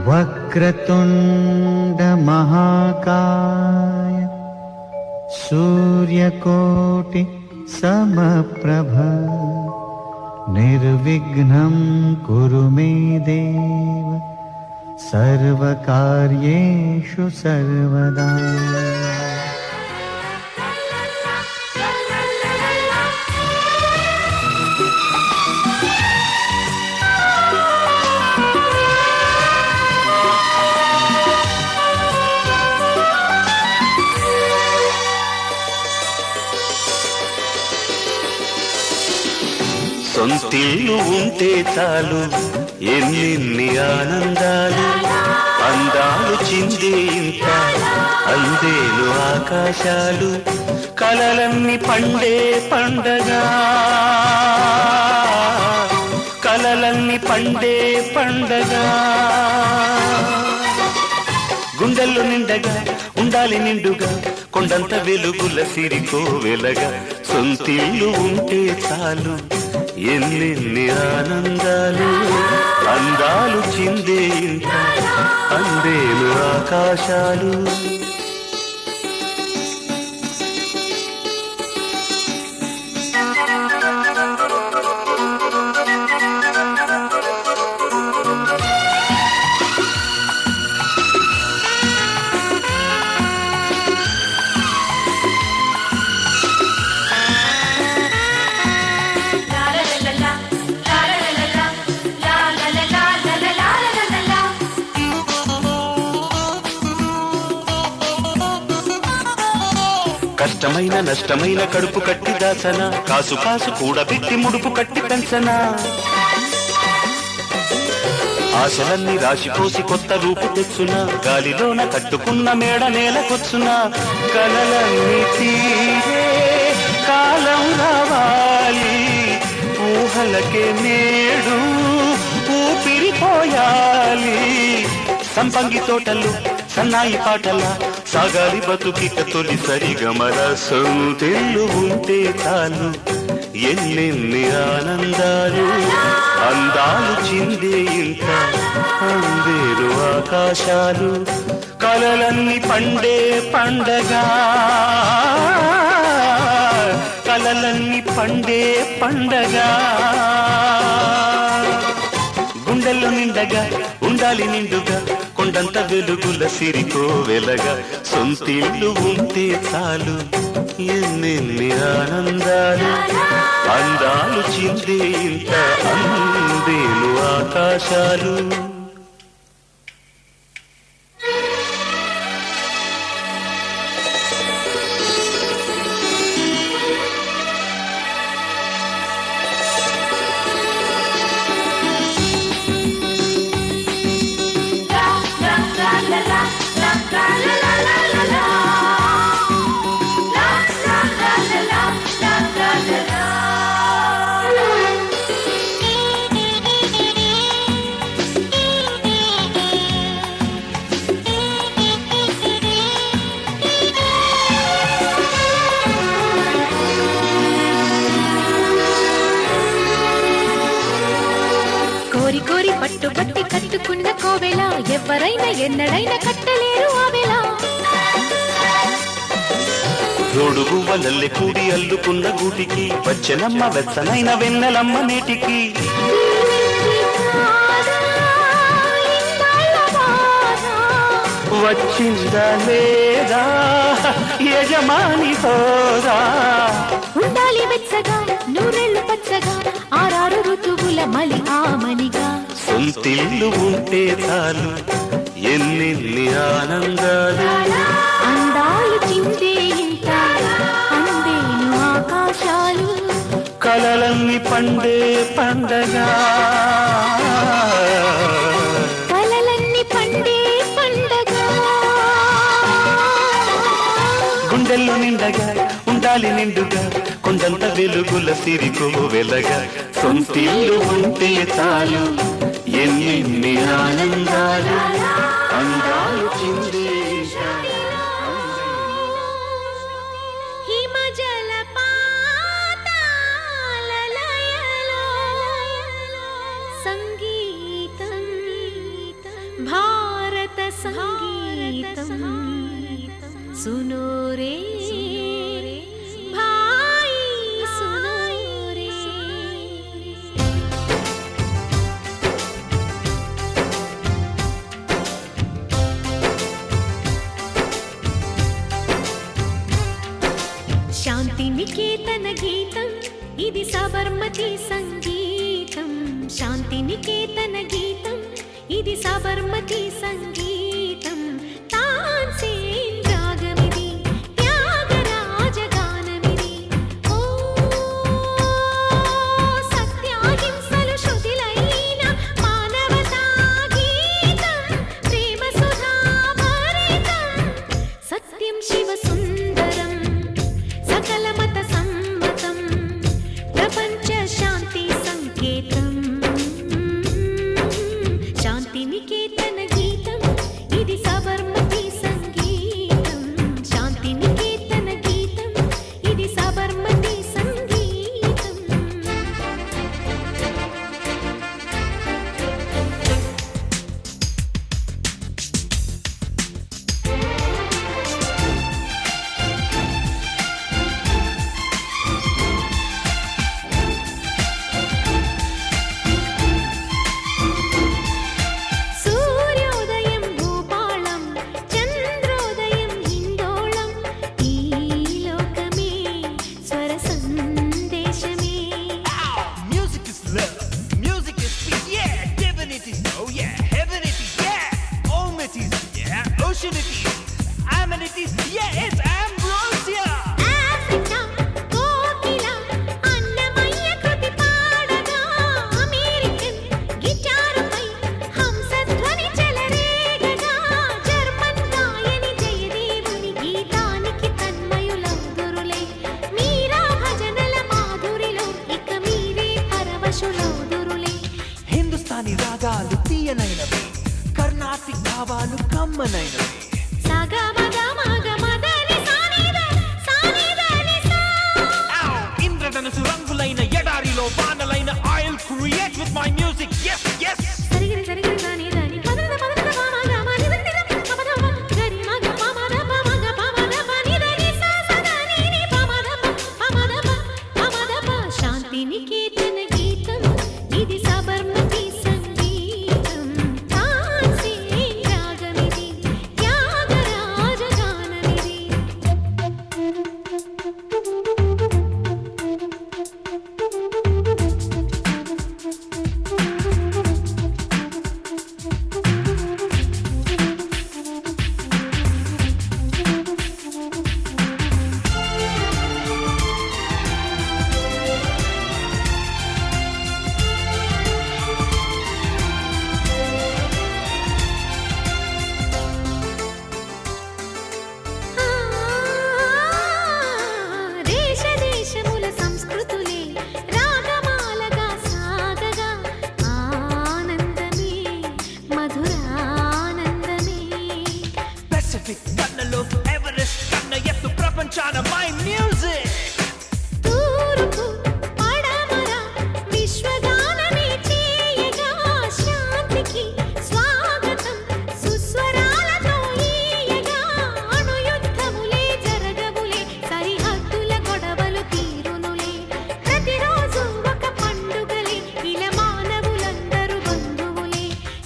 वक्रतुंड महाकाय सूर्यकोटि समप्रभ निर्विघ्नं कुरु मे देव सर्वकार्येषु सर्वदा। సొంతిల్లు ఉంటే చాలు ఎన్నెన్ని ఆనందాలు, అందాలు చిందే ఇంత అందేలు ఆకాశాలు, కలలన్నీ పండే పండగ, కలలన్నీ పండే పండగ. గుండెల్లో నిండగా ఉండాలి నిండుగా కొండంత వెలుగుల సిరికో వెలగా, సొంతిల్లు ఉంటే చాలు ఎన్నెన్ని ఆనందాలు, అందాలు చిందే ఇంత అందేలు ఆకాశాలు. కష్టమైన నష్టమైన కడుపు కట్టి దాసన, కాసు కాసు కూడబెట్టి ముడుపు కట్టి పెంచన, ఆశలన్నీ రాశిపోసి కొత్త రూపు తెచ్చున, గాలిలోన కట్టుకున్న మేడ నేలకొచ్చున, కలలన్నీ తీరే కాలం రావాలి, ఊహలకే నేడు ఊపిరిపోయాలి, సంపంగి తోటలు సన్నాయి పాటల సాగాలి బతుకిక తొలి సరిగమల, సొంతిల్లు ఉంటే చాలు ఎన్నెన్ని ఆనందాలు, అందాలు చిందే ఇంత అందేరు ఆకాశాలు, కలలన్నీ పండే పండగ, కలలన్నీ పండే పండగ. గుండెల్లో నిండగా ఉండాలి నిండుగా కొండంత వెలుగుల సిరికో వెలగా, సొంతిల్లు ఉంటే చాలు ఎన్నెన్ని ఆనందాలు, అందాలు చిందే ఇంత అందేలు ఆకాశాలు. కోరి కోరి పట్టుబట్టి కట్టుకున్న కోవెల, ఎవరైనా ఎన్నడైనా కట్టలేరు ఆవెల. రోడుగు వలల్లె కూడి అల్లుకున్న గూటికి వచ్చనమ్మ వెచ్చనైన వెన్నెలమ్మ నేటికి, వచ్చిందా లేదా యజమాని హోదా, ఉండాలి వెచ్చగా నూరెళ్ళు పచ్చగా ఆరారు ఋతువుల మలి ఆమనిగా, సొంతిల్లు ఉంటే చాలు ఎన్నెన్ని ఆనందాలు, అందాలు చిందే ఇంత అందేను ఆకాశాలు, కలలన్నీ పండే పండగ, కలలన్నీ పండే పండగ. గుండెల్లో నిండగా ఉండాలి నిండుగా కొండంత వెలుగుల సిరికో వెలగా, సొంతిల్లు ఉంటే చాలు ఎన్నెన్ని ఆనందాలు, అందాలు చిందే సంగీతం భా సంగీతం సునో రే భాయ్ సునో రే. శాంతి నికేతన గీతం ఇది సబర్మతి సంగీతం. శాంతి నికేతన గీతం ఇది సబర్మతి సంగీతం. తాన్సేన్ రాగమిది త్యాగరాజ గానమిది. ఓ సత్యాహింసలు శృతిలైన మానవతా గీతం ప్రేమ సుధా భరితం. సత్యం శివ సుందరం సకల మత సమ్మతం ప్రపంచ శాంతి సంకేతం. శాంతి నికేతన గీతం ఇది సబర్మతి సంగీతం. శాంతి నికేతన గీతం ఇది సబర్మతి సంగీతం. సూర్యోదయం భూపాళం చంద్రోదయం హిందోళం. ఈ లోకమే స్వర సందేశమే. Music is love, music is peace, yeah. Divinity, oh yeah. Heaven it is, yeah. Om it is, yeah. Ocean it is, Amen it is, yeah. It's ambrosia. Africa కోకిల అన్నమయ్య కృతి పాడగా అమెరికన్ గిటారుపై హంసధ్వని చెలరేగగా జర్మన్ గాయని జయదేవుని గీతానికి తన్మయులౌదురులే. మీరా భజనల మాధురిలో ఇక మీరే పరవశులౌదురులే. హిందుస్థానీ రాగాలు తీయనైనవి, కర్ణాటిక్ భావాలు కమ్మనైనవి. సగమగమగమదని సానిదని సా. ఇంద్రధనుసు రంగులైన ఎడారిలో వానలైన I'll create with my music, yes, yes. సరిగిరి సరిగిరి దాని దాని పదద పదద పామగమ నిదనిద పమదమ గరి మగ పమద పమగ పమద పనిదని సదని ని పమద పమద పమద. శాంతి నికేతన గీతం ఇది సబర్మతి సంగీతం. తాన్సేన్ రాగమిది త్యాగరాజ గానమిది. దేశ దేశముల సంస్కృతులే రాగమాలగా సాగగా ఆనందమే మధురానందమే. Pacific కన్నలో ఎవరెస్ట్ కన్న ఎత్తు ప్రపంచాన my music. తూర్పు పడమర విశ్వగానమే చేయగా శాంతికి స్వాగతం సుస్వరాలతో ఈయగా. అణుయుద్ధములే జరగవులే సరిహద్దుల గొడవలు తీరునులే. ప్రతిరోజు ఒక పండుగలే ఇలా మానవులందరూ బంధువులే.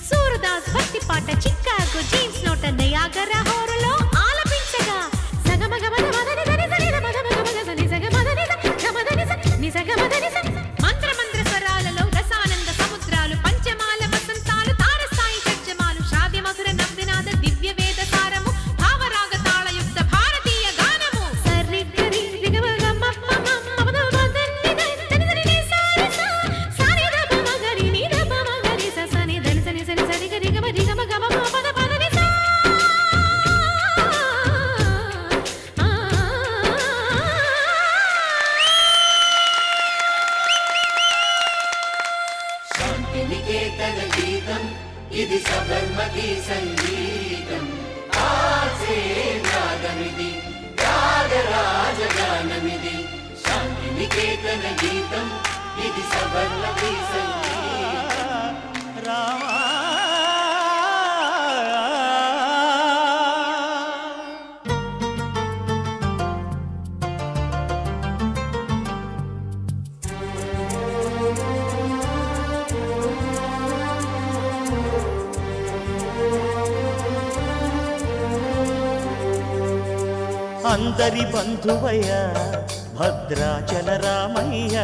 సూరదాస్ భక్తి పాట చికాగో జీన్స్ నోట నయాగర హోరులో ఆలపించగా సగమగమద మదని దని సని మగమగమగ సని సగమదని గమదని ని సగమదని మంత్ర మంత్ర స్వరాలలో రసానంద సముద్రాలు పంచమాల వసంతాలు తారస్థాయి చర్చమాలు శ్రావ్య మధుర నవ్వినాద దివ్య వేద సారము భావరాగ తాళయుక్త భారతీయ గానము. సరిగరి రిగమగమ మమద మదని దని దని ని సారి సా సాని దప మగరి ని దప మగరి స సని దని సని సని సరిగరి గమ రిగమగమ పద పదని సా. శాంతి నికేతన గీతం ఇది సబర్మతి సంగీతం. తాన్సేన్ రాగమిది త్యాగరాజ గానమిది. శాంతి నికేతన గీతం ఇది సబర్మతి సంగీతం. రామా అందరి బంధువయ్యా భద్రాచల రామయ్య.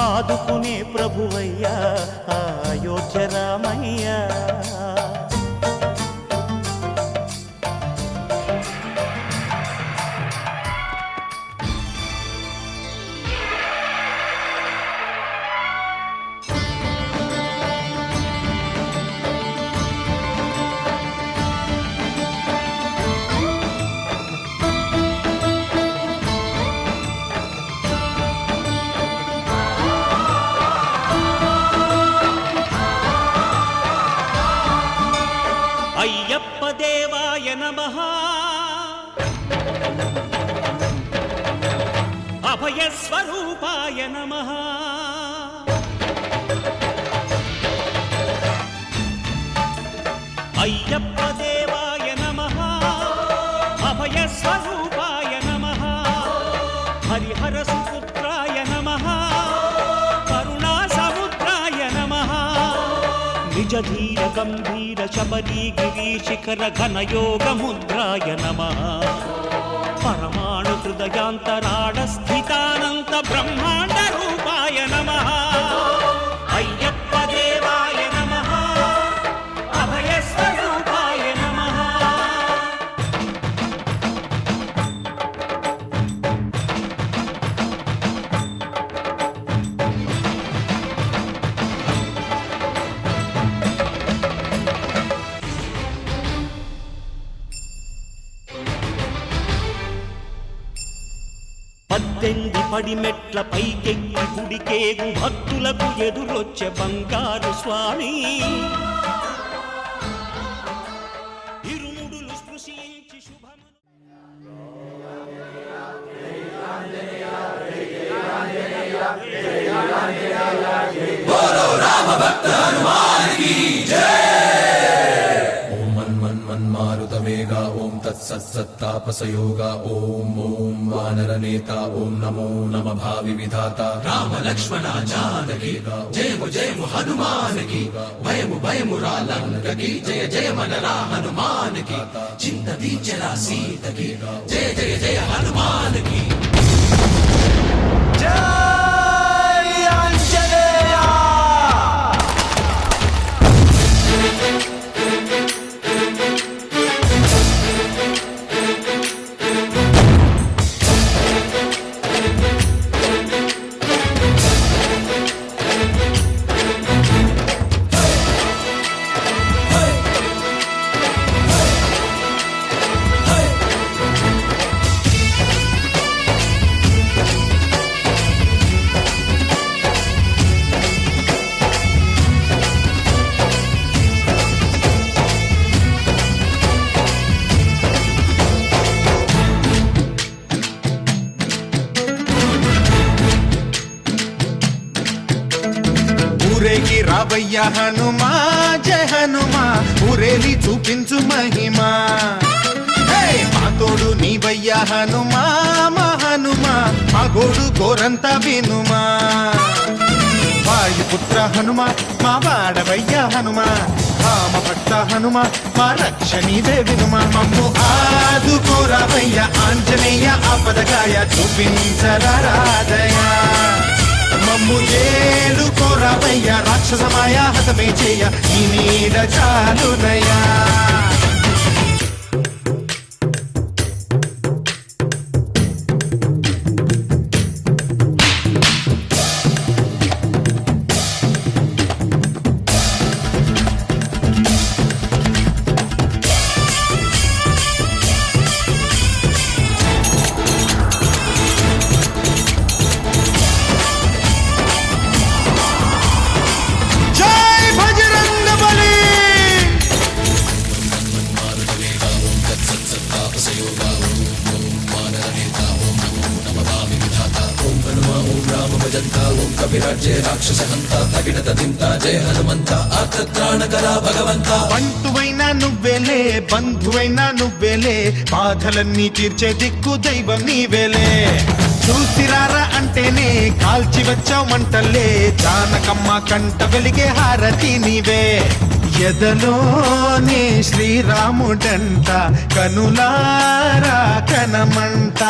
ఆదుకునే ప్రభువయ్యా అయోధ్య రామయ్య. అయ్యప్ప దేవాయ నమః, అభయ స్వరూపాయ నమః, అయ్యప్ప దేవాయ నమః, అభయ స్వరూపాయ నమః, హరిహర సుపుత్రాయ నమః, కరుణా సముద్రాయ నమః, నిజ ధీర గంభీర శబరీ గిరి శిఖర ఘన యోగ ముద్రాయ నమః, పరమాణు హృదయాంతరాళ స్థితానంత బ్రహ్మాండ రూపాయ నమః. అయ్యప్ప దేవాయ నమః, అభయ స్వరూపాయ నమః. పద్దెంది పడిమెట్ల పైకెక్కి గుడికేగు భక్తులకు ఎదురొచ్చే బంగారు స్వామి, ఇరుముడులు స్పృశించి శుభమ. ఓం మన్మారుతవేగ ఓం తత్సత్సత్తాపసయోగ ఓం ఓం వానరనేత ఓం నమో నమ భావి విధాత రామ లక్ష్మణ జానకి జయము జయము హనుమానికి భయము భయము రాలంకకి జయ జయ మనరా హనుమానికి చింత దీచరా సీతకి జయ జయ జయ హనుమానికి. ఊరేగి రావయ్య హనుమా జయ హనుమా, ఊరేలి చూపించు మహిమా. మా తోడు నీవయ్య హనుమా మా హనుమా, మా గోడు గోరంత వినుమా. వాయుపుత్ర హనుమా మా వాడవయ్య హనుమా, రామ భక్త హనుమా మా రక్షణీదే వినుమా. మమ్ము ఆదుకోరావయ్య ఆంజనేయ ఆపదగాయ చూపించరాదయ. మమ్ము ఏలుకోరావయ్య రాక్షసమాయ హతమే చేయ నీ నీడ చాలునయా. బంటువైనా నువ్వేలే బంధువైనా నువ్వేలే, బాధలన్నీ తీర్చే దిక్కు దైవం నీవేలే. చూసిరారా అంటేనే కాల్చి వచ్చావు మంటల్లే, జానకమ్మ కంట వెలిగే హారతి నీవే. ఎదలోనే శ్రీరాముడంట కనులారా కనమంట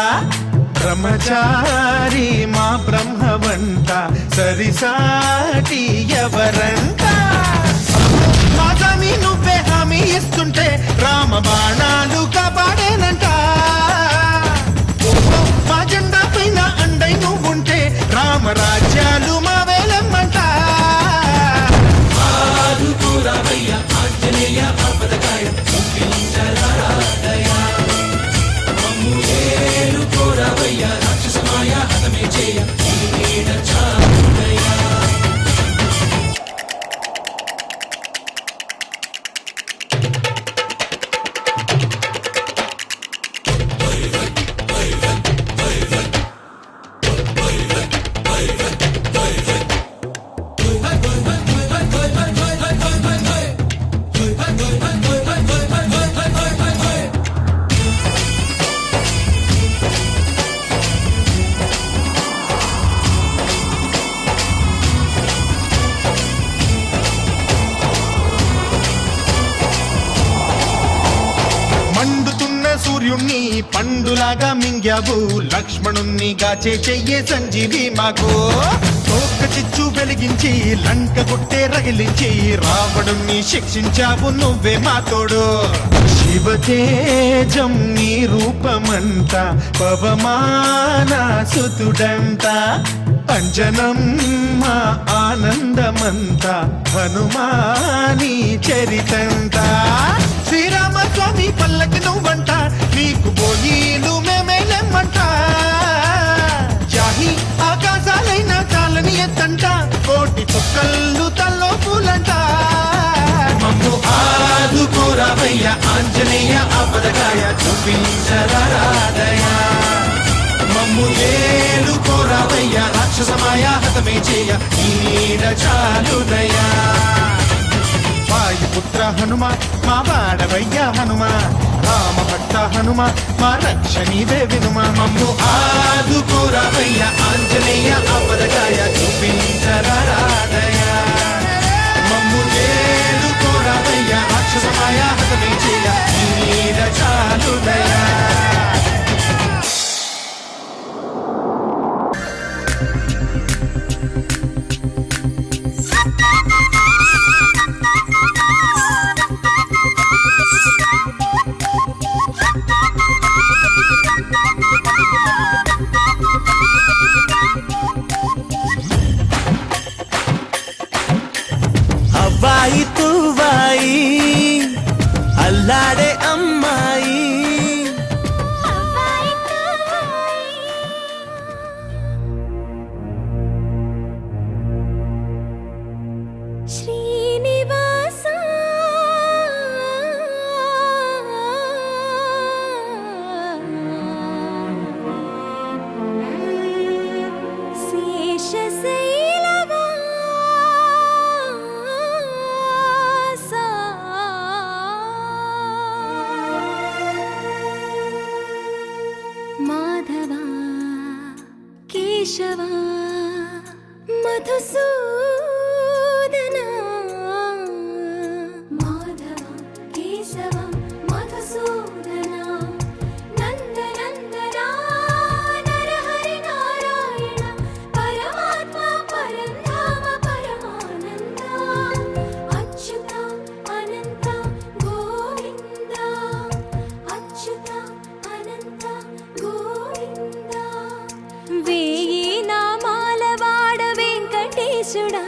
బ్రహ్మచారి మా బ్రహ్మవంట సరిసాటి ఎవరంట మాజాని నువ్వే హామీ ఇస్తుంటే రామ బాణాలు కాపాడేనంట మా జెండా పైన అండై నువ్వుంటే రామరాజ్యాలు మా వేలమ్మంట ఆంజనేయ ఆపదకాయ కోరవయ్య రాక్షసమాయ హతమే చేయ మండుతున్న సూర్యుణ్ణి పండులాగా మింగావు లక్ష్మణుణ్ణి గాచే చెయ్యే సంజీవి మాకు తోక చిచ్చు వెలిగించి లంక కొట్టే రగిలించి రావణుణ్ణి శిక్షించావు నువ్వే మా తోడు శివతేజం నీ రూపమంట పవమాన సుతుడంట అంజనం మా ఆనందమంత హనుమాని చరితంట శ్రీరామస్వామి పల్లకి నువ్వంట నీకు పోయిలు మేమేలెమ్మంట జాహి ఆకాశాలైన చాలని ఎత్తంట కోటి చుక్కళ్ళు తల్లో పూలంట మమ్ము ఆదుకోరావయ్య ఆంజనేయ ఆపదకాయ చూపించరాదయ మమ్ము ఏలు కోరావయ్య రాక్షసమాయ హతమే చేయ ఈ నీడ చాలుదయా వాయుపుత్ర హనుమ మా వాడవయ్య హనుమ రామ భక్త హనుమ మా రక్షణీదే వినుమ మమ్ము ఆదుకోరావయ్య ఆంజనేయ ఆపదకాయ చూపించరాదయ మమ్ము ఏలు కోరావయ్య రాక్షసమాయ హతమే చేయ ఈ నీడ చాలుదయా అవ్వాయి తువ్వాయి అల్లాడే అమ్మాయి శ్రీనివాస మాధవ కేశవ మధుసూదన మాధవ కేశవ మధుసూదన నందనందన నరహరి నారాయణ పరమాత్మ పరంధామ పరమానంద అచ్యుత అనంత గోవింద అచ్యుత అనంత గోవింద వేయి నామాల వాడ వెంకటేశుడా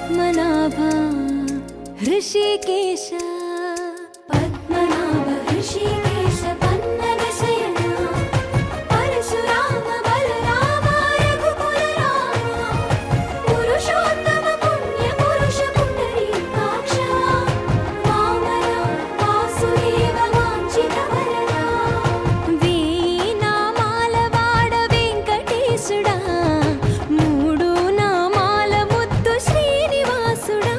పద్మనాభ హృషికేశ పద్మనాభ హృషికేశ పన్నగ శయన పరశురామ బలరామ రఘుకుల రామ పురుషోత్తమ పుణ్య పురుష పుండరీకాక్ష వామన వాసుదేవ వాంఛిత వరద వేయి నామాల వాడ వెంకటేశుడా మూడు నామాల ముద్దు శ్రీనివాసుడా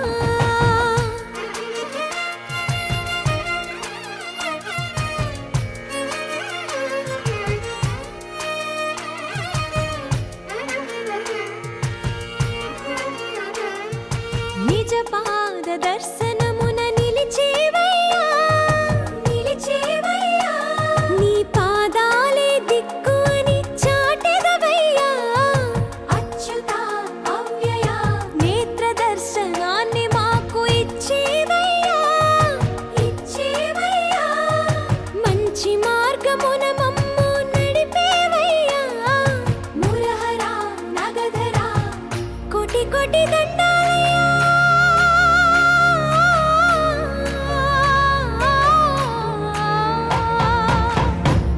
నిజ పాద దర్శనమున నిలిచేవయ్యా నిలిచేవయ్యా నీ పాదాలే దిక్కు అని చాటెదవయ్యా అచ్యుత అవ్యయ నేత్ర దర్శనాన్ని మాకు ఇచ్చేవయ్యా ఇచ్చేవయ్యా మంచి మార్గమున మమ్ము నడిపేవయ్యా మురహర నగధర కోటి కోటి దండాలయ్యా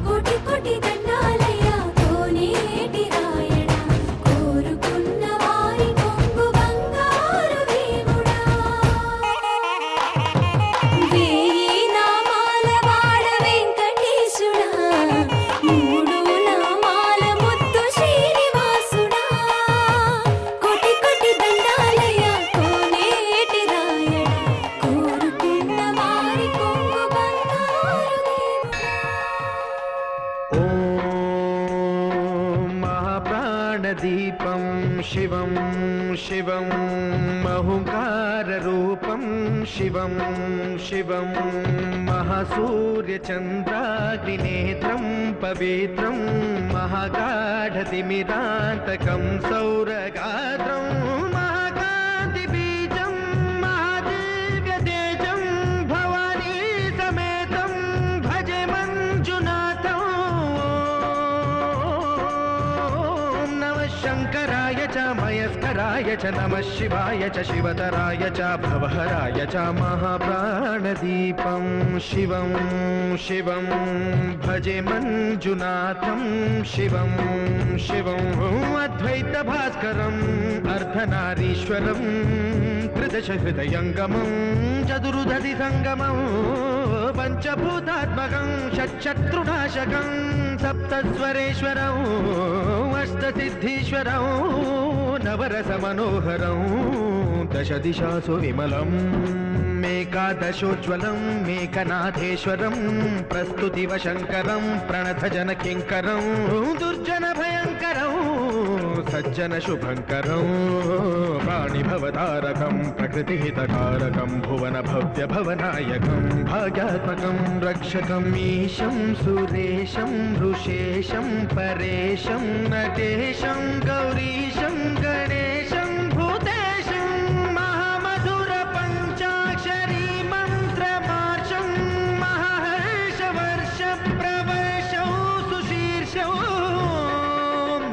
కోటి కోటి దండాలయ్యా కోనేటి రాయడా కోరుకున్న వారి కొంగు బంగారు దేవుడా వేయి నామాల వాడ వెంకటేశుడా మూడు నామాల ముద్దు శ్రీనివాసుడా కోటి కోటి దండాలయ్యా కోనేటి రాయడా కోరుకున్న వారి కొంగు బంగారు దేవుడా ఓం మహాప్రాణదీపం శివం శివం మహుంకారరూపం శివం శివం మహాసూర్యచంద్రాగ్నినేత్రం పవిత్రం మహాగాఢతిమిరాంతకం సౌరగాత్రం మహాకాంతిబీజం మహాదివ్యతేజం భవానీ సమేతం భజే మంజునాథం ఓం నమః శంకరాయ చ మయస్కరాయ చ నమః శివాయ చ శివతరాయ చ భవహరాయ చ మహాప్రాణదీపం శివం శివం భజే మంజునాథం శివం శివం అద్వైత భాస్కరం అర్ధనారీశ్వరం త్రిదశ హృదయంగమం చతురుదధి సంగమం పంచభూతాత్మకం షట్శత్రునాశకం సప్తస్వరేశ్వరం అష్టసిద్ధీశ్వరం నవరస మనోహరం దశ దిశాసు విమలం మేకాదశోజ్వలం మేకనాథేశ్వరం ప్రస్తుతివ శంకరం ప్రణత జన కింకరం దుర్జన భయంకరం సజ్జన శుభంకరం ప్రాణిభవతారకం ప్రకృతిహితకారకం భువన భవ్య భవనాయకం భాగ్యాత్మకం రక్షకం ఈశం సురేశం ఋషేశం పరేశం నటేశం గౌరీశం గణేశం భూతేశం మహామధుర పంచాక్షరీ మంత్రమార్షం మహర్షవర్ష ప్రవర్షం సుశీర్షం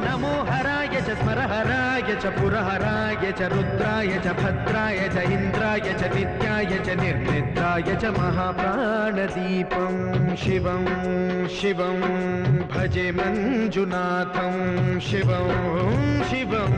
నమో హరాయ చ స్మరహరాయ చ పురహరాయ చ రుద్రాయ చ భద్రాయ చ ఇంద్రాయ చ నిత్యాయ చ నిర్నిద్రాయ చ మహాప్రాణదీపం శివం శివం భజే మంజునాథం శివం శివం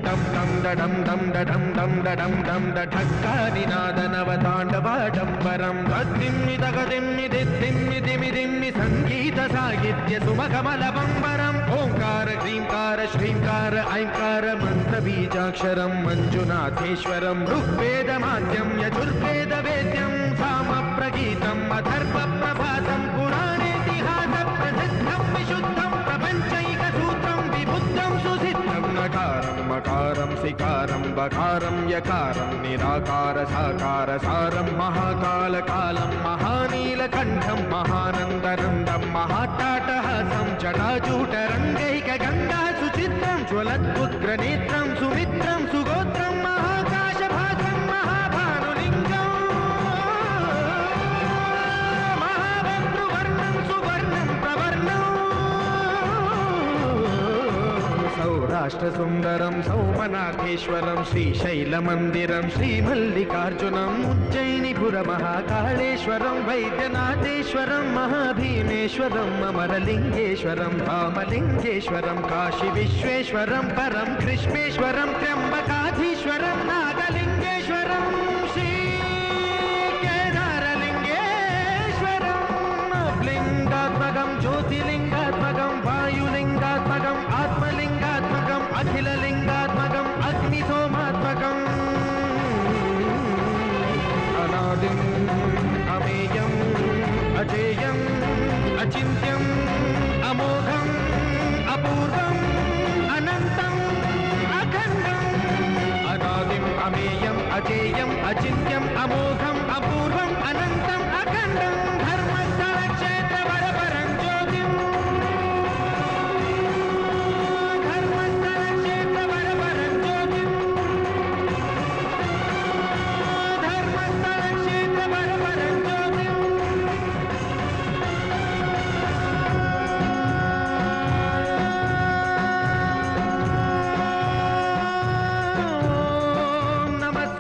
డం డం డడం డం డడం డం డడం డం ఢక్కానినాదనవతాండవాడంబరం తద్దిమ్మి తగదిమ్మి దిద్దిమ్మి దిమి దిమ్మి సంగీత సాహిత్య సుమకమలబంబరం ఓంకార హ్రీంకార శ్రీంకార ఐంకార మంత్ర బీజాక్షరం మంజునాథేశ్వరం ఋగ్వేదమాద్యం యజుర్వేద వేద్యం సామ ప్రగీతం అథర్వ ప్రభాతం పురాణేతిహాస ప్రసిద్ధం విశుద్ధం ప్రపంచైక సూత్రం విబుద్ధం సుసిద్ధం నకారం మకారం సికారం బకారం యకారం నిరాకార సాకార సారం మహాకాల కాలం మహానీలకంఠం మహానందనందం మహాటాటహాసం జటాజూటరంగైక గంగా సుచిత్రం జ్వలద్భుగ్రనేత్రం సుమిత్రం సుగోత్రం మహాకాశభాసం మహాభానులింగం మహాభద్రువర్ణం సువర్ణం ప్రవర్ణం రాష్ట్రసుందరం సౌమనాథేశ్వరం శ్రీశైలమందిరం శ్రీమల్లికార్జునం ఉజ్జయినిపుర మహాకాళేశ్వరం వైద్యనాథేశ్వరం మహాభీమేశ్వరం అమరలింగేశ్వరం రామలింగేశ్వరం కాశీ విశ్వేశ్వరం పరం కృష్ణేశ్వరం త్ర్యంబకాధీశ్వరం నాగలింగేశ్వరం శ్రీ కేదారలింగేశ్వరం లింగాత్మకం జ్యోతిలింగాత్మకం వాయులింగాత్మకం ఆత్మలింగాత్మకం అఖిలలింగాత్మకం అగ్నిసోమాత్మకం అనాదిం అమేయం అజేయం అచింత్యం అమోఘం అపూర్వం అనంతం అఖండం అనాదిం అమేయం అజేయం అచింత్యం అమోఘం అపూర్వం అనంతం అఖండం ధర్మస్థల క్షేత్ర వరపరం జ్యోతిం ధర్మస్థల క్షేత్ర వరపరం జ్యోతిం ధర్మస్థల క్షేత్ర వరపరం జ్యోతిం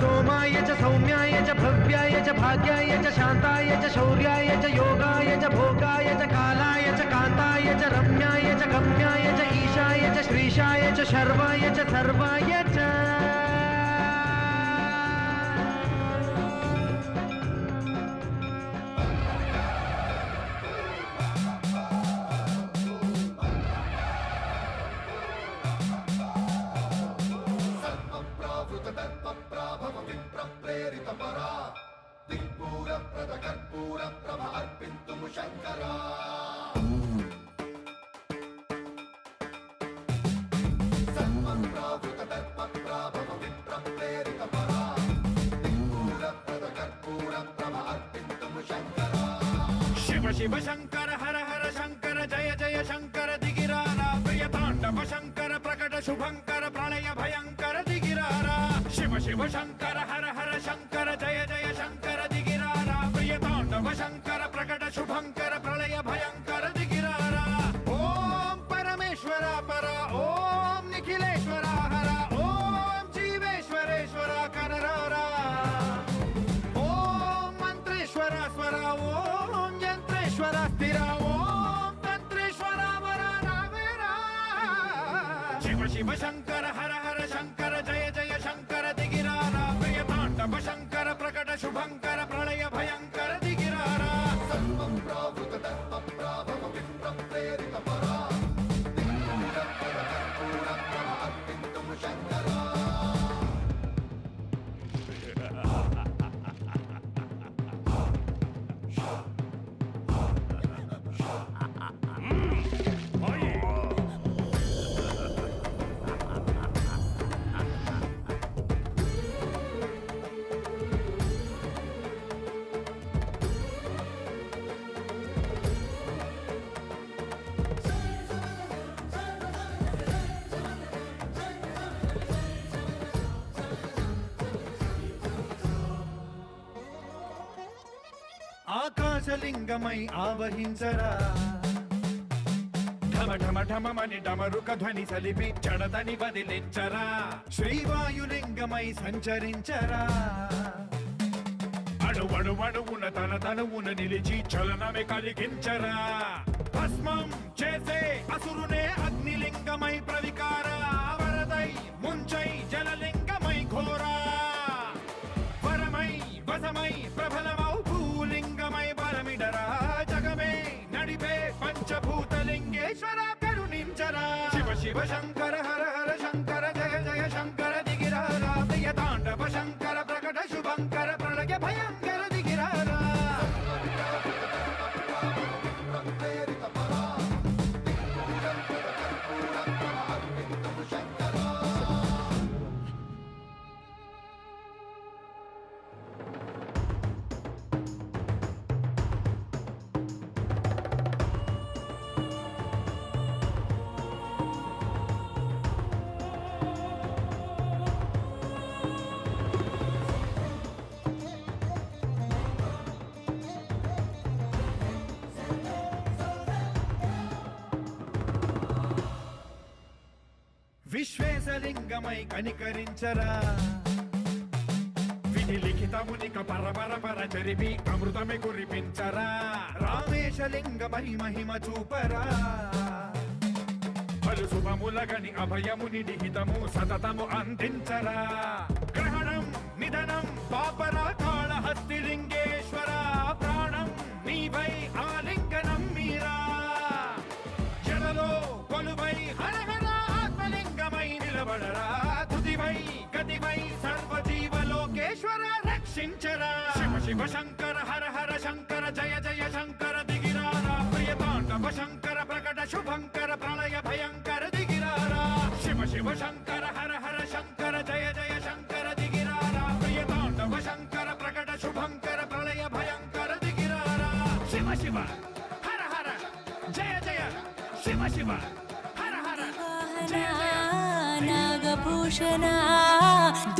सोमाय च सौम्याय च भव्याय च भाग्याय च शान्ताय च शौर्याय च योगाय च भोगाय च कालाय च कान्ताय च रम्याय च गम्याय च ईशाय च श्रीशाय च शर्वाय च सर्वाय च సర్వప్రావృత దర్పప్రాభవ విప్రప్రేరిత పరా దిక్పూర ప్రద కర్పూర ప్రభ అర్పింతుము శంకరా సర్వప్రావృత దర్పప్రాభవ విప్రప్రేరిత పరా దిక్పూర ప్రద కర్పూర ప్రభ అర్పింతుము శంకరా శివ శివ శంకర హర హర శంకర జయ జయ శంకర దిగిరారా ప్రియ తాండవ శంకర ప్రకట శుభంకర ప్రళయ భయంకర దిగిరారా శివ శివ శంకర హర హర శంకర జయ జయ శంకర దిగిరారా ప్రియ తాండవ శంకర ప్రకట శుభంకర ప్రళయ భయంకర దిగిరారా ఓం పరమేశ్వర పర ఓం నిఖిలేశ్వర హర ఓం జీవేశ్వరేశ్వర కరరారా ఓం మంత్రేశ్వర స్వర ఓం యంత్రేశ్వర స్థిర ఓం తంత్రేశ్వర వర రావేరా శివ శివ శంకర హర హర శంకర జయ జయ శంకర దిగిరారా ప్రియ తాండవ శంకర ప్రకట శుభంకర ప్రళయ భయంకర దిగిరారా సర్వం ప్రావృత దర్పప్రాభవ విప్రప్రేరిత పరా దిక్పూర ప్రద కర్పూర ప్రభ అర్పింతుము శంకరా ఆకాశలింగమై ఆవహించరా ఢమ ఢమ ఢమమని డమరుక ధ్వని సలిపి జడదని వదిలించరా శ్రీవాయులింగమై సంచరించరా అణువణువున తన తనువున నిలిచి చలనమే కలిగించరా భస్మం చేసే అసురునే అగ్నిలింగమై ప్రవికార వరదై ముంచై జలలింగమై ఘోరా వరమై వసమై ప్రబలమౌ భూలింగమై బలమిడరా జగమే నడిపే పంచభూతలింగేశ్వర కరుణించరా శివ శివ శంకర హర హర శంకర జయ జయ శంకర దిగిరారా ప్రియ తాండవ శంకర ప్రకట శుభంకర ప్రళయ భయంకర దిగిరారా ప్రేరిత పరా దిక్పూర ప్రద కర్పూర ప్రభ అర్పింతుము కేశలింగమై కనికరించరా విధి లిఖితమునిక పర చరిపి అమృతమే కురిపించరా రామేశలింగమై మహిమ చూపరా పలు శుభములగని అభయముని నిహితము సతతము అందించరా గ్రహణం నిధనం పాపరా కాళహస్తి లింగేశ్వర ప్రాణం నీవై ఆలింగనం మీరా జలలో కొలువై హరహర ఆత్మలింగమై నిలబడరా తుదివై గతివై సర్వజీవలోకేశ్వర రక్షించరా శివ శివ శంకర హర హర శంకర జయ జయ శంకర దిగిరారా ప్రియతాండవ శంకర ప్రకట శుభంకర ప్రళయ భయంకర దిగిరారా శివ శివ శంకర హర హర శంకర జయ జయ శంకర దిగిరారా ప్రియతాండవ శంకర ప్రకట శుభంకర ప్రళయ భయంకర దిగిరారా శివ శివ హర హర జయ జయ శివ శివ హర హర జయ జయ నాగభూషణ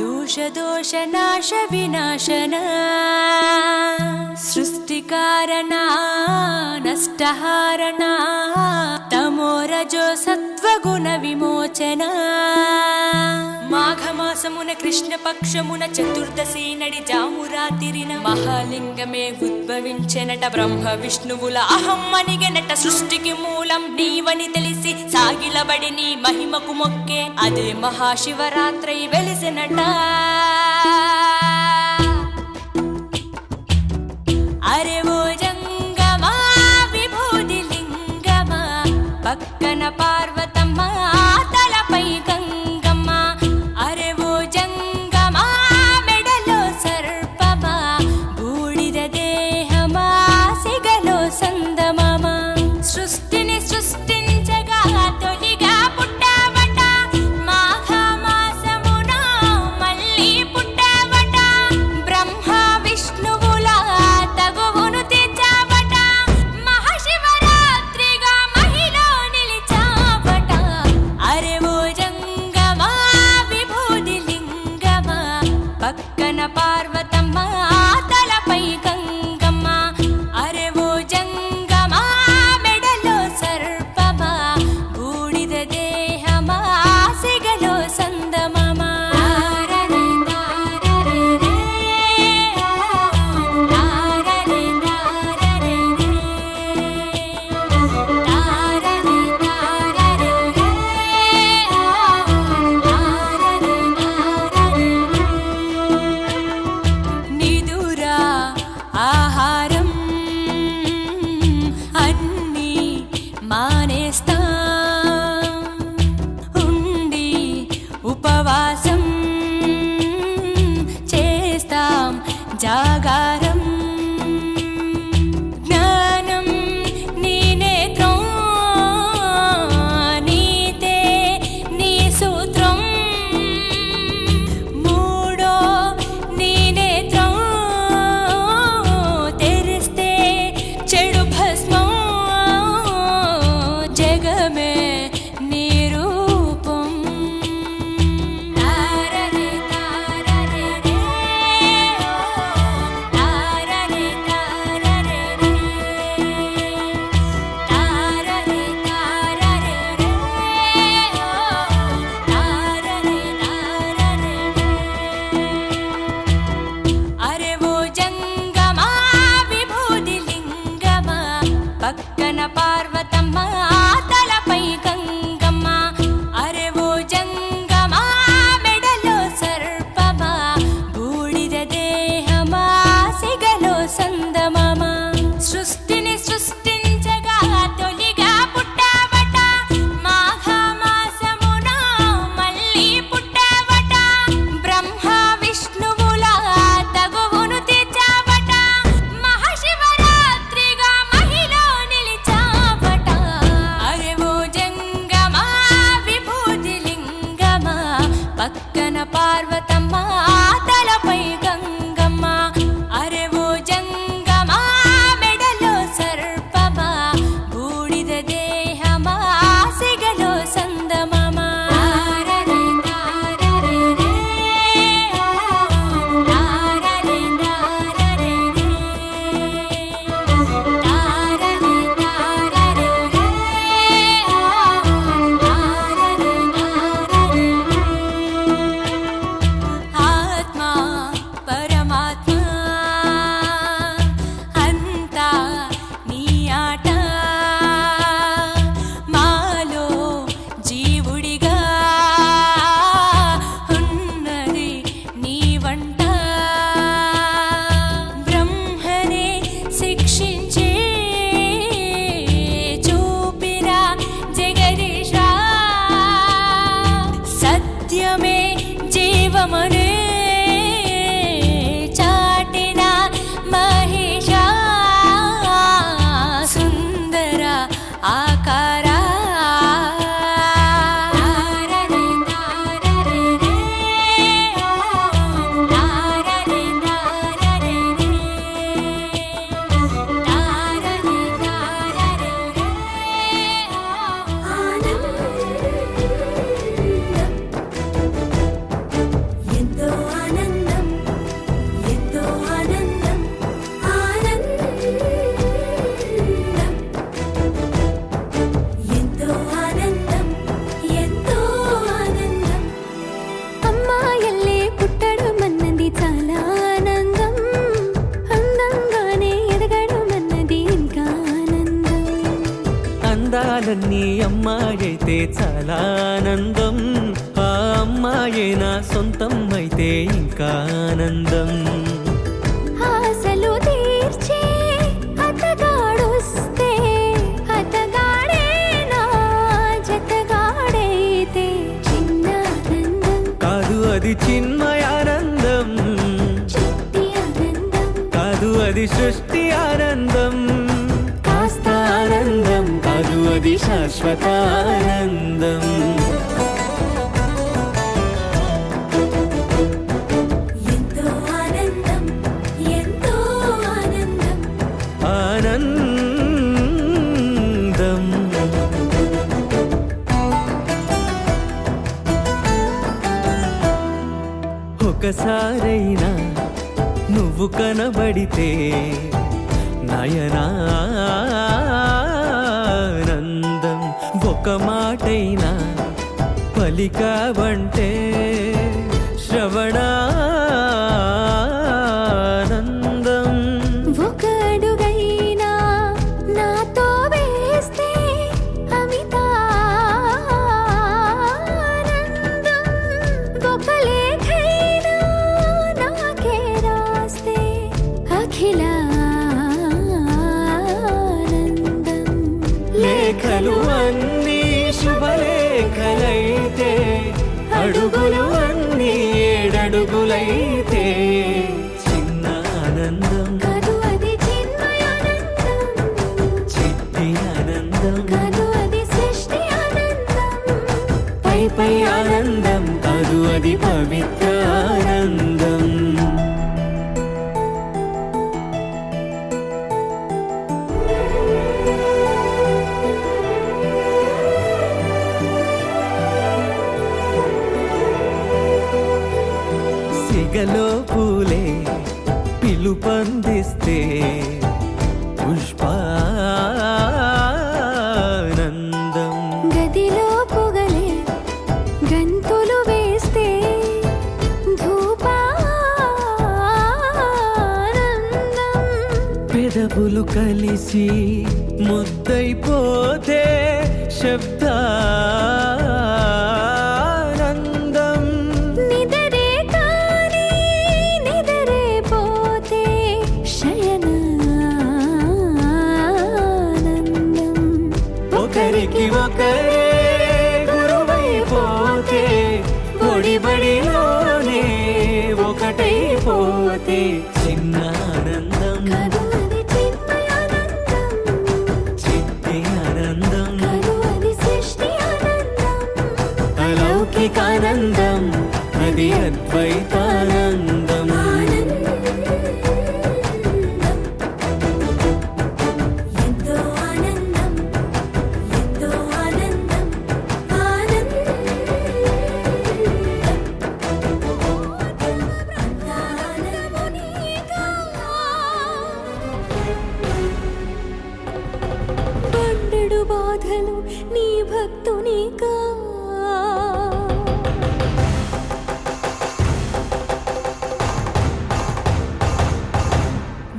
దోష దోష నాశ వినాశన సృష్టికారణ నష్టహారణ తమోరజో సత్వగుణ విమోచన మాఘమాసమున కృష్ణపక్షమున చతుర్దశి నడి జామురాతిరిన మహాలింగమే ఉద్భవించెనట బ్రహ్మ విష్ణువుల అహం అనిగెనట సృష్టికి మూలం నీవని తెలిసి సాగిలబడి నీ మహిమకు మొక్కే అదే మహాశివరాత్రి వెలిసినట అరే ఓ జంగమా విభూది లింగమా పక్కన పార్వతమ్మ తలపై గంగమ్మ అరే ఓ జంగమా మెడలో సర్పమా బూడిద దేహమా సిగలో సందమమ సృష్టిని సృష్టించగా తొలిగా పుట్టావట మాఘమాసమున మళ్ళీ పుట్టావట బ్రహ్మ విష్ణువుల తగువును తీర్చావట మహాశివరాత్రిగా మహిలో నిలిచావట అరే ఓ జంగమా విభూది లింగమా పక్కన పార్వతమ్మ తలపై గంగమ్మ అరే ఓ జంగమా మెడలో సర్పమా బూడిద దేహమా సిగలో సందమమ తారరే తారరే రే తారరే తారరే రే తారరే తారరే రే నిదురా ఆహారం అన్నీ మానేస్తా ఉండి ఉపవాసం చేస్తాం జాగారం జ్ఞానం నీ నేత్రం నీతే నీ సూత్రం మూడో నీ నేత్రం తెరిస్తే చెడు భస్మం జగమే నీ రూపం తారరే తారరే రే కన్నీ అమ్మాయైతే చాలా ఆనందం, ఆ అమ్మాయే నా సొంతం అయితే ఇంకా ఆనందం. ఆశలు తీర్చే అతగాడొస్తే అతగాడే నా జతగాడైతే చిన్న ఆనందం, కాదు అది చిన్మయానందం, చిట్టి ఆనందం, కాదు అది సృష్టి ఆనందం, కాస్త ఆనందం, కాదు అది శాశ్వత ఆనందం. ఎంతో ఆనందం, ఎంతో ఆనందం, ఆనందం. ఒకసారైనా నువ్వు కనబడితే నయనానందం, ఒక మాటైనా పలికావంటే శ్రవణానందం. ఒక అడుగైనా నాతో వేస్తే అమితానందం, ఒక లేఖైనా నాకే రాస్తే అఖిలానందం. లేఖలు అన్నీ శుభలేఖలైతే, అడుగులు అన్నీ ఏడడుగులైతే చిన్న ఆనందం, కాదు అది చిన్మయానందం, చిట్టి ఆనందం, కాదు అది సృష్టి ఆనందం, పై పై ఆనందం, కాదు అది పవిత్ర ఆనందం. సిగలో పూలే పిలుపందిస్తే పుష్పానందం, గదిలో పొగలే గంతులు వేస్తే ధూపానందం, పెదవులు కలిసి ముద్దైపోతే శబ్దానందం, నిదరే కాని నిదరే పోతే శయనానందం, ఒకరికి ఒకరే గురువైపోతే ఒడిబడిలోనే ఒకటైపోతే చిన్న ఆనందం, కాదు అది చిన్మయానందం, చిట్టి ఆనందం, కాదు అది సృష్టి ఆనందం, అలౌకికానందం, అది అద్వైతానందం. ఎంతో ఆనందం, ఎంతో ఆనందం, పండెడు బాధలు నీ భక్తునికా,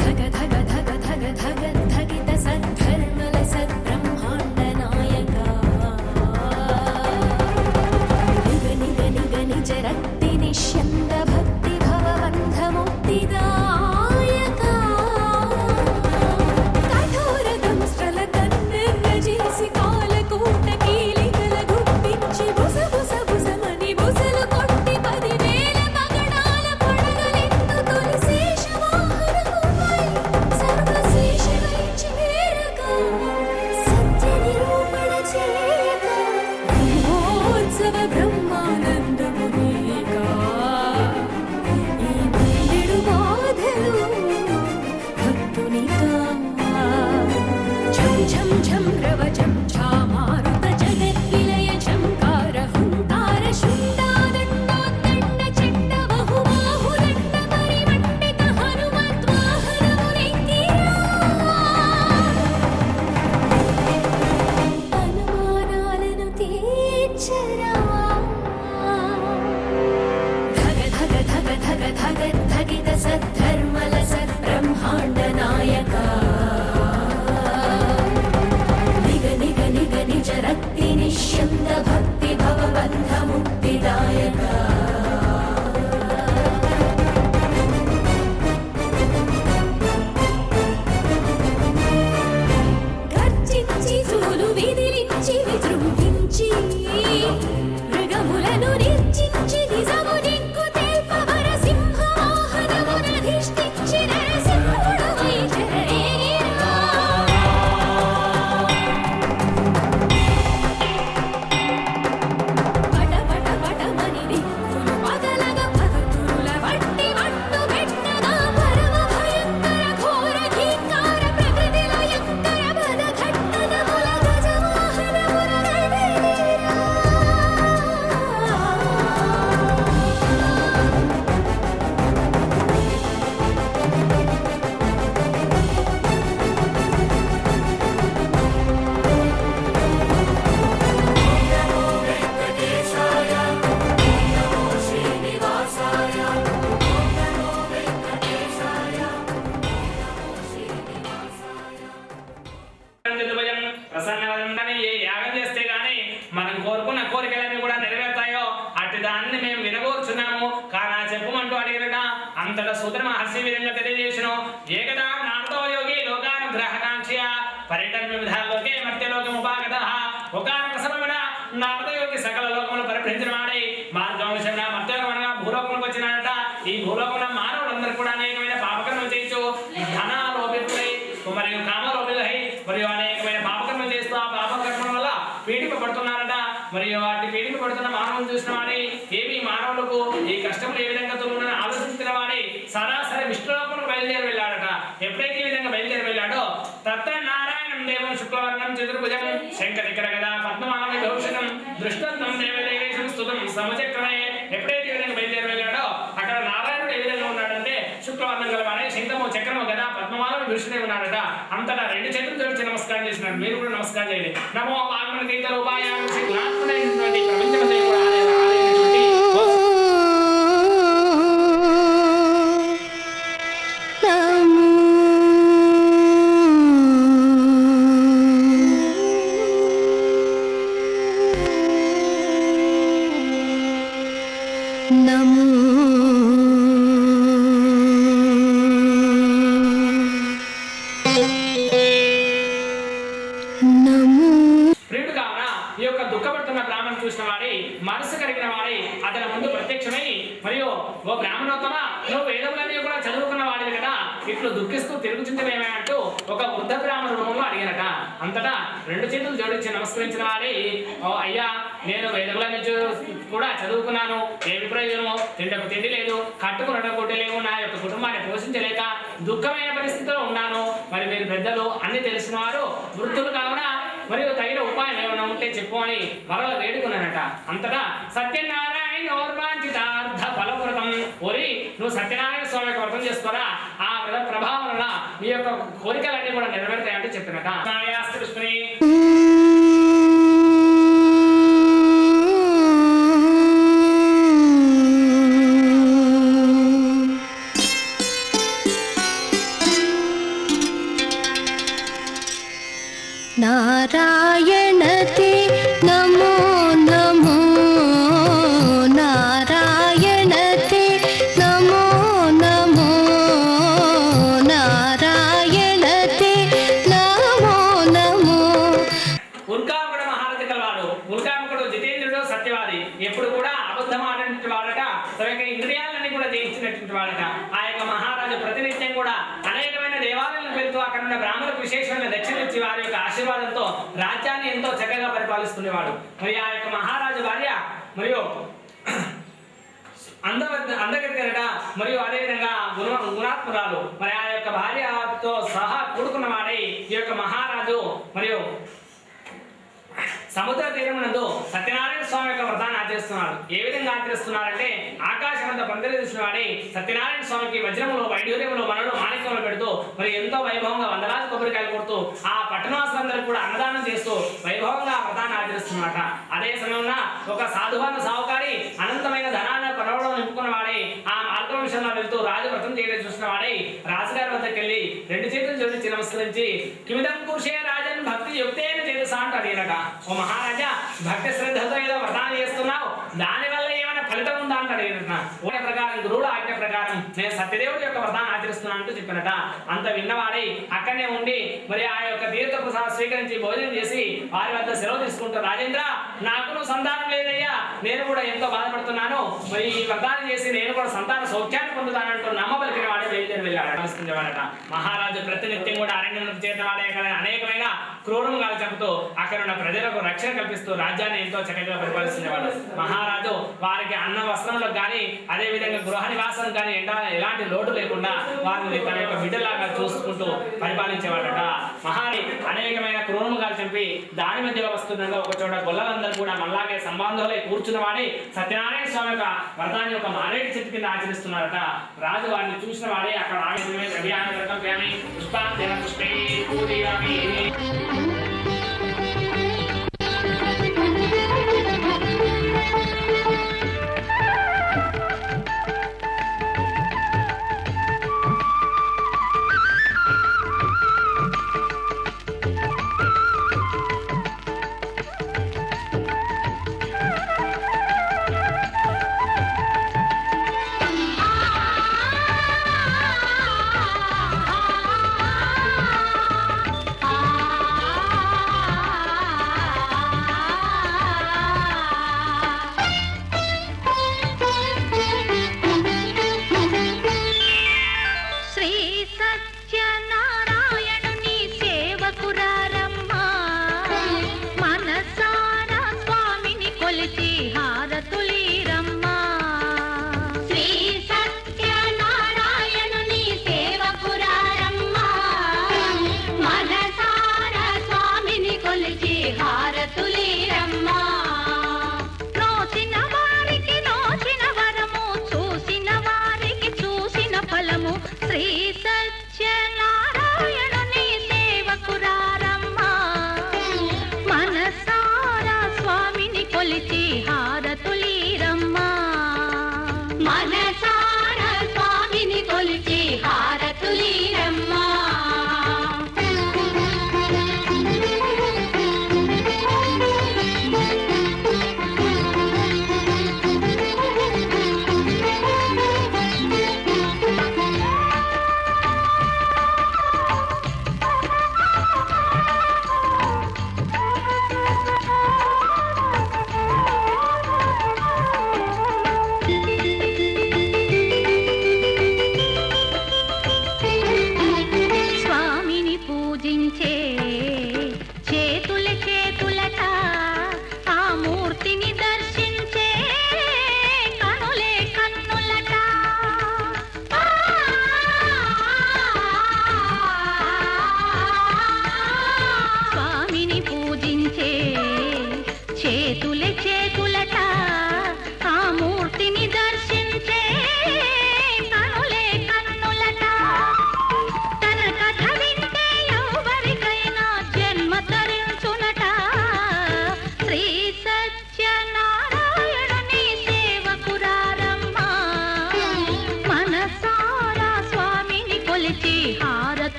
ధగ ధగ ధగ ధగ ధగ ధగిత సద్ధర్మల సద్బ్రహ్మాండ నాయక, నిగ నిగ నిగ నిజ రక్తి నిష్యంద భక్తి భవబంధ ముక్తిదాయక, కఠోర దంస్ట్రల తన్నిర్రజేసి కాలకూట కీలికల గుట్ట తెలియజేసును. ఏకదా నారదో యోగి లోకానుగ్రహకాంక్షయ పర్యటన వివిధాల్లోకే మర్త్యలోకం ఉపాగతః. ఒకానొక సమయమున నారద యోగి సకల లోకములు పరిభ్రమించిన వాడై మార్గవంశమున మర్త్యలోకమున భూలోకములకు వచ్చినాడట. ఈ భూలోకమున మానవులందరూ కూడా అనేకమైన పాపకర్మలు చేయొచ్చు. ధనాలోపితులై మరియు కామలోపితులై మరియు అనేకమైన పాపకర్మలు చేస్తూ ఆ పాపకర్మల వల్ల పీడింపబడుతున్నారట. మరియు వాటి పీడింపబడుతున్న మానవులను చూసిన వాడి ఏమి మానవులకు ఈ కష్టములు ఏ విధంగా తొలగునని ఆలోచించిన వాడి సరాసరి విష్ణులోకములకు బయలుదేరి వెళ్ళాడట. ఎప్పుడైతే ఈ విధంగా బయలుదేరి వెళ్ళాడో తత్ర నారాయణం దేవం శుక్లవర్ణం చతుర్భుజం శంకరికర గదా పద్మమాల విభూషణం దృష్టంతం దేవదేవేశం స్తుతం సమచక్రమే. ఎప్పుడైతే ఈ విధంగా బయలుదేరి వెళ్ళాడో అక్కడ నారాయణుడు ఏ విధంగా ఉన్నాడంటే శుక్లవర్ణం గలవాడే శంఖము చక్రము గదా పద్మమాల విభూషణే ఉన్నాడట. అంతటా రెండు చేతులు జోడించి నమస్కారం చేసినాడు. మీరు కూడా నమస్కారం చేయండి. నమో వాగ్మన తీర్థ రూపాయామి గుణాత్మనైనటువంటి ప్రపంచమంతా కూడా ఆలయమైనటువంటి ప్రియుడు కావున ఈ యొక్క దుఃఖపడుతున్న బ్రాహ్మణ్ చూసిన వాడి మనసు కలిగిన వాడి అతని ముందు ప్రత్యక్షమై మరియు ఓ బ్రాహ్మణోత్తమ నువ్వు వేదములన్నీ కూడా చదువుకున్న వాడివి కదా ఇట్లు దుఃఖిస్తూ తిరుగుచుంటేమేమే అంటూ ఒక వృద్ధ బ్రాహ్మణ రూపంలో అడిగినట. అంతటా రెండు చేతులు జోడించి నమస్కరించిన వాడి ఓ అయ్యా నేను వేదములన్నీ కూడా చదువుకున్నాను. ఏమి ప్రయోజనమో తిండకు తిండి లేదు, కట్టుకున్న కొట్టి లేవు, నా యొక్క కుటుంబాన్ని పోషించలేక దుఃఖమైన పరిస్థితిలో ఉన్నాను. మరి మీరు పెద్దలు అన్ని తెలిసిన వారు వృద్ధులు కావున మరియు తగిన ఉపాయం ఏమైనా ఉంటే చెప్పు అని మరల వేడుకున్నానట. అంతటా సత్యనారాయణ ఓర్వాంచితార్థ ఫలవ్రతం ఓరి నువ్వు సత్యనారాయణ స్వామి యొక్క వ్రతం చేసుకోరా ఆ వ్రత ప్రభావం వల్ల మీ యొక్క కోరికలన్నీ కూడా నెరవేరుతాయంటే చెప్పినట. కృష్ణి నారాయణతే నమో నమో నారాయణతే నమో నమో నారాయణతే నమో నమో. ఉల్కాముకుడు మహారథి కలవాడు. ఉల్కాముకుడు జితేంద్రుడు సత్యవాది. ఎప్పుడు కూడా అబద్ధం ఆడినటువంటి వాడట. తన యొక్క ఇంద్రియాలన్నీ కూడా జయించినటువంటి వాడట. ఆ యొక్క మహారాజు ప్రతినిత్యం కూడా అనేకమైన దేవాలయాలకు వెళ్తూ అక్కడ ఉన్న బ్రాహ్మణులకు విశేషమైన దక్షిణ ఇచ్చి వారి యొక్క ఆశీర్వాదంతో రాజ్యాన్ని ఎంతో చక్కగా పరిపాలిస్తుండేవాడు. మరి ఆ యొక్క మహారాజు భార్య మరియు అందగత్తెరట మరియు అదేవిధంగా గుణాత్మురాలు. మరి ఆ యొక్క భార్యతో సహా కూడుకున్న వాడై ఈ యొక్క మహారాజు మరియు సముద్ర తీరమునందు సత్యనారాయణ స్వామి యొక్క వ్రతాన్ని ఆచరిస్తున్నాడు. ఏ విధంగా ఆచరిస్తున్నారంటే ఆకాశమంతా పందిరి చూసిన వాడి సత్యనారాయణ స్వామికి వజ్రములు వైఢూర్యములు మనలు మాణిక్యములు పెడుతూ మరి ఎంతో వైభవంగా వందలాది కొబ్బరికాయలు కొడుతూ ఆ పట్టణవాసులందరూ కూడా అన్నదానం చేస్తూ వైభవంగా వ్రతాన్ని ఆచరిస్తున్నమాట. అదే సమయంలో ఒక సాధువాన సావుకారి అనంతమైన ధనాన్ని పరవడం నింపుకున్న వాడై ఆ మార్గవంశంలో వెళ్తూ రాజు వ్రతం చేయడం చూసిన వాడై రాజుగారి వద్దకు వెళ్ళి రెండు చేతులు జోడించి నమస్కరించి కిమిదం కుర్షే రాజన్ భక్తి యుక్తేన చేసా అంటూ అడిగినట. ఓ మహారాజా భక్తి శ్రద్ధతో ఏదో వ్రతాన్ని చేస్తున్నావు దానివల్ల ఏమైనా ఫలితం ఉందా అంటూ అడిగినట. ప్రకారం గురువుల ఆజ్ఞ ప్రకారం నేను సత్యదేవుడి యొక్క వ్రతాన్ని ఆచరిస్తున్నాను అంటూ చెప్పినట. అంత విన్నవాడై అక్కడనే ఉండి మరి ఆ యొక్క తీర్థ ప్రసాదం స్వీకరించి భోజనం చేసి వారి వద్ద సెలవు తీసుకుంటూ రాజేంద్ర నాకు సంతానం లేదయ్యా, నేను కూడా ఎంతో బాధపడుతున్నాను, మరి ఈ వ్రతాన్ని చేసి నేను కూడా సంతాన సౌఖ్యాన్ని పొందుతానంటూ నమ్మబలికిన వాడే బయలుదేరి వెళ్ళాడు నమస్కరించేవాడట. మహారాజు ప్రతినిత్యం కూడా అరణ్యంలోకి చేరిన వాడే అనేకమైన క్రూరముగా చెబుతూ అక్కడ ఉన్న ప్రజలకు రక్షణ కల్పిస్తూ రాజ్యాన్ని ఎంతో చక్కగా పరిపాలిస్తుండేవాడు. మహారాజు వారికి అన్న వస్త్రములకు కానీ అదే విధంగా గృహ నివాసం కానీ ఎలాంటి లోటు లేకుండా వారిని తన యొక్క బిడ్డలాగా చూసుకుంటూ పరిపాలించేవాడట. మహారాణి అనేకమైన క్రూరముగా చంపి దాని మధ్యలో వస్తుండగా ఒక చోట గొల్లలందరూ కూడా మళ్ళాగే సంబంధంలో కూర్చున్న వాడి సత్యనారాయణ స్వామి యొక్క వ్రతాన్ని ఒక మారేడు చెట్టు కింద ఆచరిస్తున్నారట. రాజు వారిని చూసిన వాడే అక్కడ పుష్పాన్ని